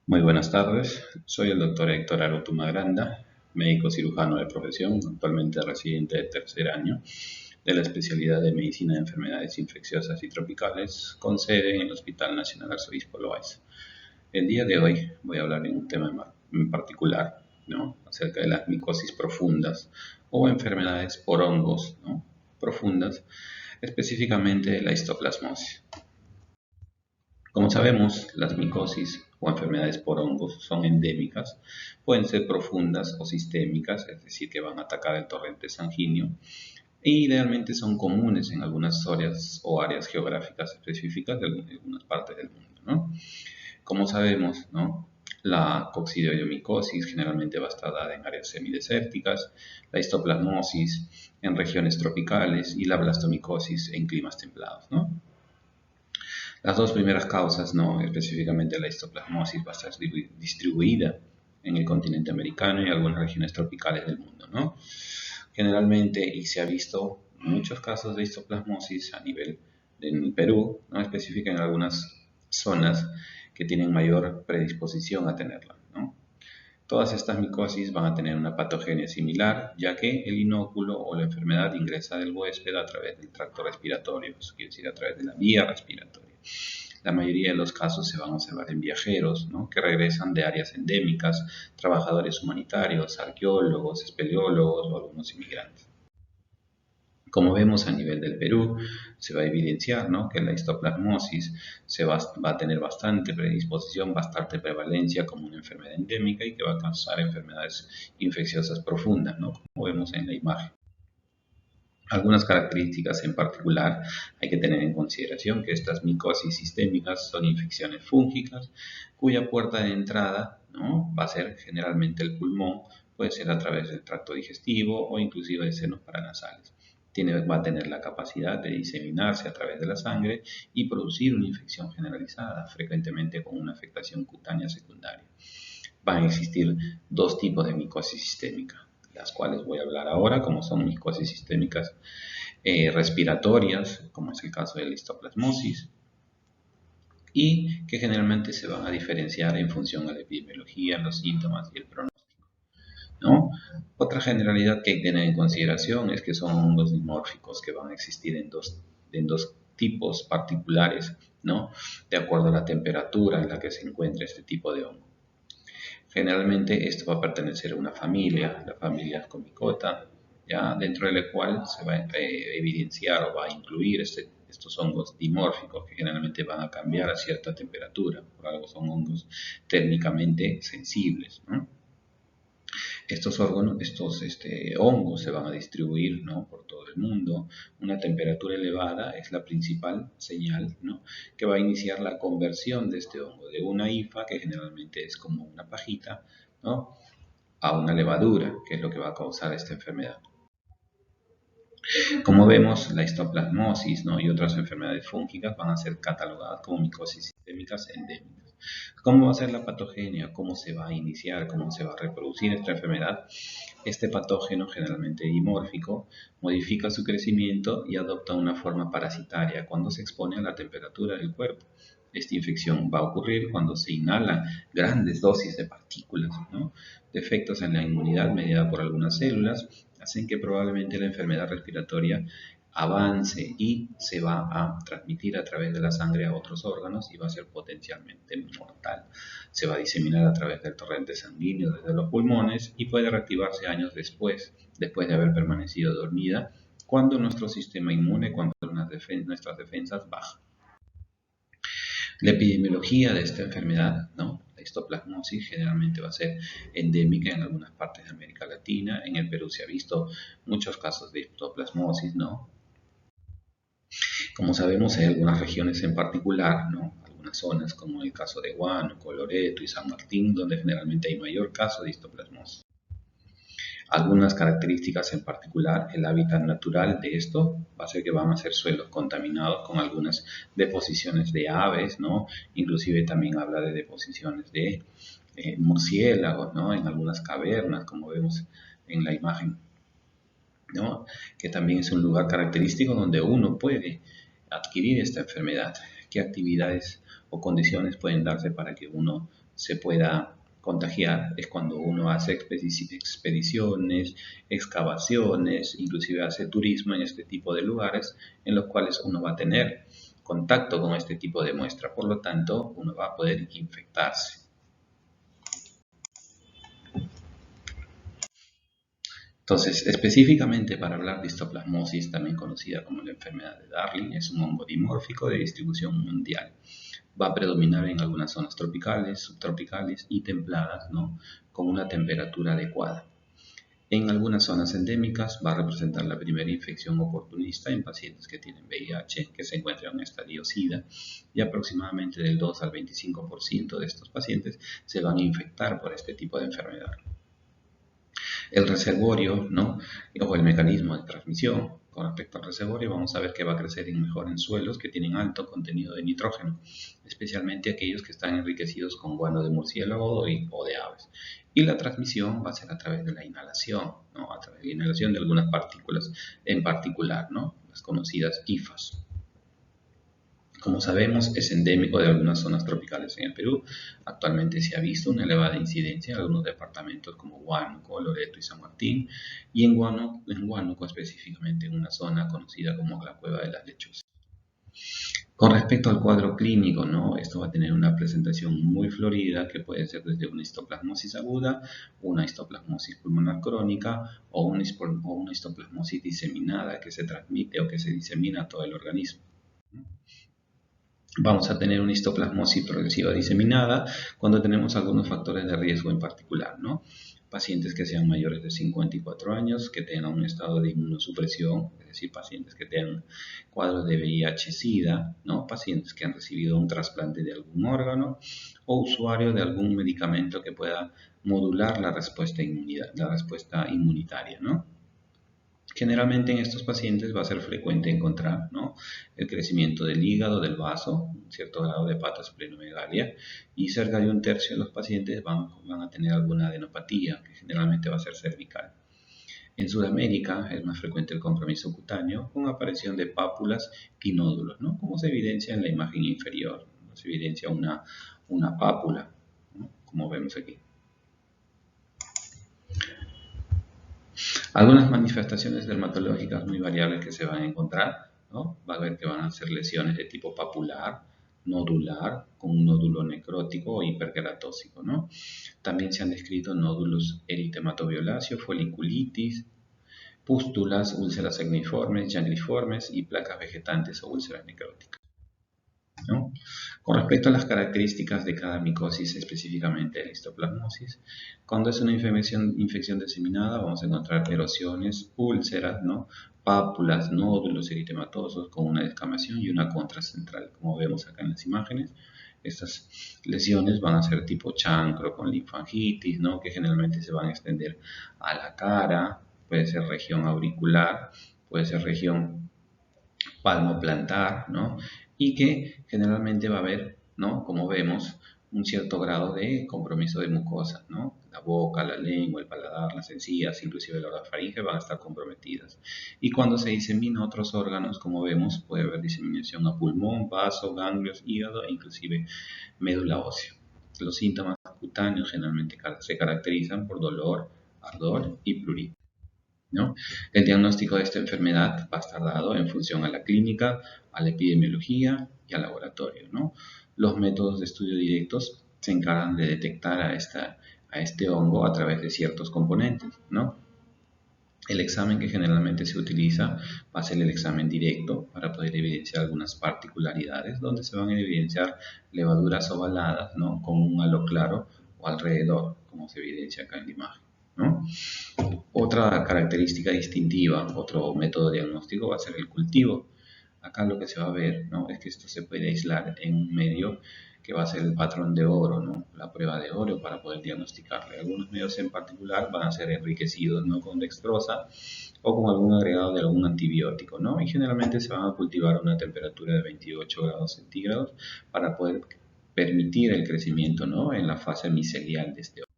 Muy buenas tardes, soy el doctor Héctor Arutuma Granda, médico cirujano de profesión, actualmente residente de tercer año de la especialidad de Medicina de Enfermedades Infecciosas y Tropicales, con sede en el Hospital Nacional Arzobispo Loaiza. El día de hoy voy a hablar de un tema en particular, ¿no?, acerca de las micosis profundas o enfermedades por hongos, ¿no?, profundas, específicamente la histoplasmosis. Como sabemos, las micosis o enfermedades por hongos son endémicas, pueden ser profundas o sistémicas, es decir, que van a atacar el torrente sanguíneo, e idealmente son comunes en algunas áreas o áreas geográficas específicas de algunas partes del mundo, ¿no? Como sabemos, ¿no?, la coccidioidomicosis generalmente va a estar dada en áreas semidesérticas, la histoplasmosis en regiones tropicales y la blastomicosis en climas templados, ¿no? Las dos primeras causas, no específicamente la histoplasmosis, va a estar distribuida en el continente americano y algunas regiones tropicales del mundo, ¿no? Generalmente, y se ha visto muchos casos de histoplasmosis a nivel en Perú, ¿no?, específica en algunas zonas que tienen mayor predisposición a tenerla, ¿no? Todas estas micosis van a tener una patogenia similar, ya que el inóculo o la enfermedad ingresa del huésped a través del tracto respiratorio, eso quiere decir a través de la vía respiratoria. La mayoría de los casos se van a observar en viajeros, ¿no?, que regresan de áreas endémicas, trabajadores humanitarios, arqueólogos, espeleólogos o algunos inmigrantes. Como vemos a nivel del Perú, se va a evidenciar, ¿no?, que la histoplasmosis va a tener bastante predisposición, bastante prevalencia como una enfermedad endémica y que va a causar enfermedades infecciosas profundas, ¿no?, como vemos en la imagen. Algunas características en particular hay que tener en consideración que estas micosis sistémicas son infecciones fúngicas cuya puerta de entrada, ¿no?, va a ser generalmente el pulmón, puede ser a través del tracto digestivo o inclusive de senos paranasales. Va a tener la capacidad de diseminarse a través de la sangre y producir una infección generalizada, frecuentemente con una afectación cutánea secundaria. Van a existir dos tipos de micosis sistémica, las cuales voy a hablar ahora, como son micosis sistémicas respiratorias, como es el caso de la histoplasmosis, y que generalmente se van a diferenciar en función a la epidemiología, los síntomas y el pronóstico, ¿no? Otra generalidad que hay que tener en consideración es que son hongos dimórficos que van a existir en dos tipos particulares, ¿no?, de acuerdo a la temperatura en la que se encuentra este tipo de hongo. Generalmente esto va a pertenecer a una familia, la familia Comicota, ya dentro de la cual se va a evidenciar o va a incluir estos hongos dimórficos que generalmente van a cambiar a cierta temperatura, por algo son hongos térmicamente sensibles, ¿no? Estos hongos se van a distribuir, ¿no?, por todo el mundo. Una temperatura elevada es la principal señal, ¿no?, que va a iniciar la conversión de este hongo, de una hifa, que generalmente es como una pajita, ¿no?, a una levadura, que es lo que va a causar esta enfermedad. Como vemos, la histoplasmosis, ¿no?, y otras enfermedades fúngicas van a ser catalogadas como micosis sistémicas endémicas. ¿Cómo va a ser la patogenia? ¿Cómo se va a iniciar? ¿Cómo se va a reproducir esta enfermedad? Este patógeno, generalmente dimórfico, modifica su crecimiento y adopta una forma parasitaria cuando se expone a la temperatura del cuerpo. Esta infección va a ocurrir cuando se inhalan grandes dosis de partículas, ¿no? Defectos en la inmunidad mediada por algunas células hacen que probablemente la enfermedad respiratoria avance y se va a transmitir a través de la sangre a otros órganos y va a ser potencialmente mortal. Se va a diseminar a través del torrente sanguíneo desde los pulmones y puede reactivarse años después de haber permanecido dormida, cuando nuestro sistema inmune, cuando nuestras defensas bajan. La epidemiología de esta enfermedad, ¿no?, la histoplasmosis, generalmente va a ser endémica en algunas partes de América Latina. En el Perú se ha visto muchos casos de histoplasmosis, ¿no? Como sabemos, hay algunas regiones en particular, ¿no?, algunas zonas como el caso de Huánuco, Loreto y San Martín, donde generalmente hay mayor caso de histoplasmosis. Algunas características en particular, el hábitat natural de esto va a ser que van a ser suelos contaminados con algunas deposiciones de aves, ¿no? Inclusive también habla de deposiciones de murciélagos, ¿no?, en algunas cavernas, como vemos en la imagen, ¿no?, que también es un lugar característico donde uno puede adquirir esta enfermedad. qué actividades o condiciones pueden darse para que uno se pueda contagiar. Es cuando uno hace expediciones, excavaciones, inclusive hace turismo en este tipo de lugares en los cuales uno va a tener contacto con este tipo de muestra. Por lo tanto, uno va a poder infectarse. Entonces, específicamente para hablar de histoplasmosis, también conocida como la enfermedad de Darling, es un hongo dimórfico de distribución mundial. Va a predominar en algunas zonas tropicales, subtropicales y templadas, ¿no?, con una temperatura adecuada. En algunas zonas endémicas va a representar la primera infección oportunista en pacientes que tienen VIH, que se encuentran en un estadio SIDA, y aproximadamente del 2 al 25% de estos pacientes se van a infectar por este tipo de enfermedad. El reservorio, ¿no?, o el mecanismo de transmisión. Con respecto al reservorio, vamos a ver que va a crecer mejor en suelos que tienen alto contenido de nitrógeno, especialmente aquellos que están enriquecidos con guano de murciélago o de aves. Y la transmisión va a ser a través de la inhalación, ¿no?, a través de la inhalación de algunas partículas en particular, ¿no?, las conocidas IFAs. Como sabemos, es endémico de algunas zonas tropicales en el Perú. Actualmente se ha visto una elevada incidencia en algunos departamentos como Huánuco, Loreto y San Martín, y en Huánuco específicamente en una zona conocida como la Cueva de las Lechuzas. Con respecto al cuadro clínico, ¿no?, esto va a tener una presentación muy florida que puede ser desde una histoplasmosis aguda, una histoplasmosis pulmonar crónica o una histoplasmosis diseminada que se transmite o que se disemina a todo el organismo. Vamos a tener una histoplasmosis progresiva diseminada cuando tenemos algunos factores de riesgo en particular, ¿no? Pacientes que sean mayores de 54 años, que tengan un estado de inmunosupresión, es decir, pacientes que tengan cuadros de VIH-Sida, ¿no?, pacientes que han recibido un trasplante de algún órgano o usuarios de algún medicamento que pueda modular la respuesta inmunitaria, ¿no? Generalmente en estos pacientes va a ser frecuente encontrar, ¿no?, el crecimiento del hígado, del vaso, un cierto grado de hepatosplenomegalia, y cerca de un tercio de los pacientes van a tener alguna adenopatía, que generalmente va a ser cervical. En Sudamérica es más frecuente el compromiso cutáneo con aparición de pápulas y nódulos, ¿no?, como se evidencia en la imagen inferior, ¿no?, se evidencia una pápula, ¿no?, como vemos aquí. Algunas manifestaciones dermatológicas muy variables que se van a encontrar, ¿no?, va a ver que van a ser lesiones de tipo papular, nodular, con un nódulo necrótico o hiperqueratóxico, ¿no? También se han descrito nódulos eritematoviolaceos, foliculitis, pústulas, úlceras acneiformes, gangriformes y placas vegetantes o úlceras necróticas, ¿no? Con respecto a las características de cada micosis, específicamente la histoplasmosis, cuando es una infección diseminada, vamos a encontrar erosiones, úlceras, ¿no?, pápulas, nódulos eritematosos con una descamación y una contra central, como vemos acá en las imágenes. Estas lesiones van a ser tipo chancro con linfangitis, ¿no?, que generalmente se van a extender a la cara, puede ser región auricular, puede ser región palmoplantar, ¿no?, y que generalmente va a haber, ¿no?, como vemos, un cierto grado de compromiso de mucosas, ¿no? La boca, la lengua, el paladar, las encías, inclusive la orofaringe van a estar comprometidas. Y cuando se disemina a otros órganos, como vemos, puede haber diseminación a pulmón, vaso, ganglios, hígado e inclusive médula ósea. Los síntomas cutáneos generalmente se caracterizan por dolor, ardor y prurito, ¿no? El diagnóstico de esta enfermedad va a estar dado en función a la clínica, a la epidemiología y al laboratorio, ¿no? Los métodos de estudio directos se encargan de detectar a este hongo a través de ciertos componentes, ¿no? El examen que generalmente se utiliza va a ser el examen directo para poder evidenciar algunas particularidades donde se van a evidenciar levaduras ovaladas, ¿no?, con un halo claro o alrededor, como se evidencia acá en la imagen, ¿no? Otra característica distintiva, otro método diagnóstico va a ser el cultivo. Acá lo que se va a ver, ¿no?, es que esto se puede aislar en un medio que va a ser el patrón de oro, ¿no?, la prueba de oro para poder diagnosticarle. Algunos medios en particular van a ser enriquecidos, ¿no?, con dextrosa o con algún agregado de algún antibiótico, ¿no? Y generalmente se van a cultivar a una temperatura de 28 grados centígrados para poder permitir el crecimiento, ¿no?, en la fase micelial de este oro.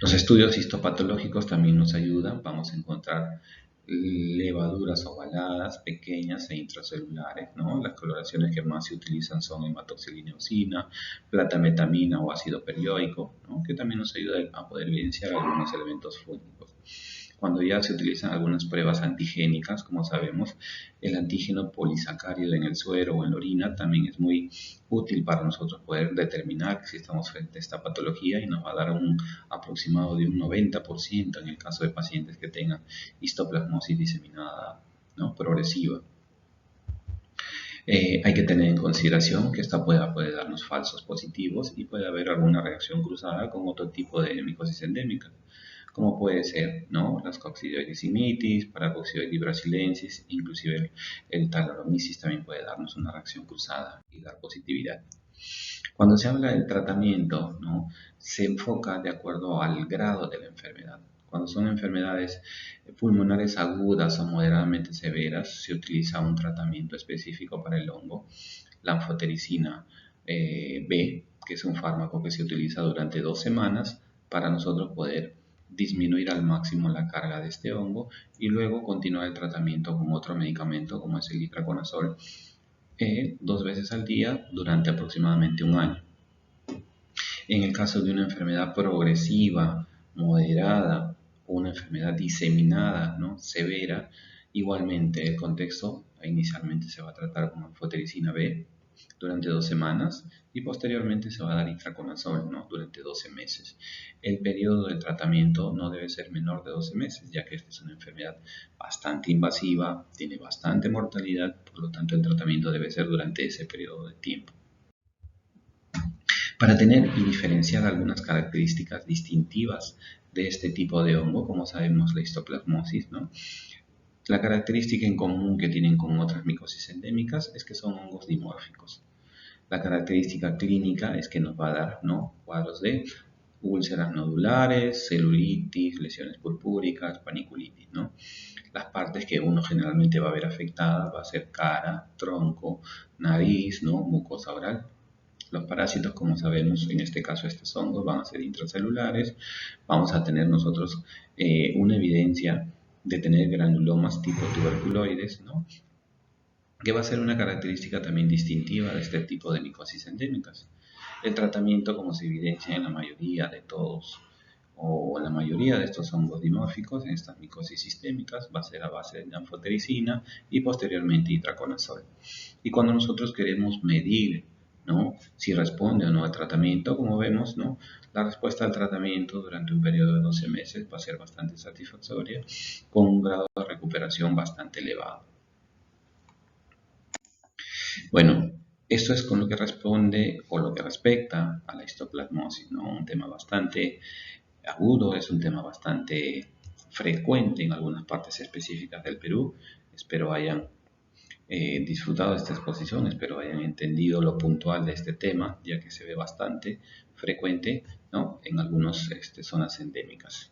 Los estudios histopatológicos también nos ayudan, vamos a encontrar levaduras ovaladas, pequeñas e intracelulares, ¿no? Las coloraciones que más se utilizan son hematoxilineosina, platametamina o ácido periódico, ¿no? Que también nos ayuda a poder evidenciar algunos elementos fúngicos. Cuando ya se utilizan algunas pruebas antigénicas, como sabemos, el antígeno polisacárido en el suero o en la orina también es muy útil para nosotros poder determinar si estamos frente a esta patología y nos va a dar un aproximado de un 90% en el caso de pacientes que tengan histoplasmosis diseminada, ¿no? Progresiva. Hay que tener en consideración que esta puede darnos falsos positivos y puede haber alguna reacción cruzada con otro tipo de micosis endémica, como puede ser, ¿no? Las coccidioides simitis, paracoccidioides brasilensis, inclusive el Talaromyces también puede darnos una reacción cruzada y dar positividad. Cuando se habla del tratamiento, ¿no? Se enfoca de acuerdo al grado de la enfermedad. Cuando son enfermedades pulmonares agudas o moderadamente severas, se utiliza un tratamiento específico para el hongo, la anfotericina B, que es un fármaco que se utiliza durante 2 semanas para nosotros poder disminuir al máximo la carga de este hongo y luego continuar el tratamiento con otro medicamento como es el itraconazol 2 veces al día durante aproximadamente un año. En el caso de una enfermedad progresiva, moderada o una enfermedad diseminada, ¿no? Severa, igualmente el contexto inicialmente se va a tratar con anfotericina B durante 2 semanas y posteriormente se va a dar itraconazol, ¿no? Durante 12 meses. El periodo de tratamiento no debe ser menor de 12 meses, ya que esta es una enfermedad bastante invasiva, tiene bastante mortalidad, por lo tanto el tratamiento debe ser durante ese periodo de tiempo. Para tener y diferenciar algunas características distintivas de este tipo de hongo, como sabemos la histoplasmosis, ¿no? La característica en común que tienen con otras micosis endémicas es que son hongos dimórficos. La característica clínica es que nos va a dar, ¿no? Cuadros de úlceras nodulares, celulitis, lesiones purpúricas, paniculitis, ¿no? Las partes que uno generalmente va a ver afectadas va a ser cara, tronco, nariz, ¿no? Mucosa oral. Los parásitos, como sabemos, en este caso estos hongos van a ser intracelulares. Vamos a tener nosotros una evidencia de tener granulomas tipo tuberculoides, ¿no? Que va a ser una característica también distintiva de este tipo de micosis endémicas. El tratamiento, como se evidencia en la mayoría de todos o en la mayoría de estos hongos dimórficos, en estas micosis sistémicas, va a ser a base de anfotericina y posteriormente itraconazol. Y cuando nosotros queremos medir, ¿no? Si responde o no al tratamiento, como vemos, ¿no? La respuesta al tratamiento durante un periodo de 12 meses va a ser bastante satisfactoria, con un grado de recuperación bastante elevado. Bueno, esto es con lo que responde o lo que respecta a la histoplasmosis, ¿no? Un tema bastante agudo, es un tema bastante frecuente en algunas partes específicas del Perú. Espero hayan disfrutado de esta exposición, espero hayan entendido lo puntual de este tema, ya que se ve bastante frecuente, ¿no? En algunas zonas endémicas.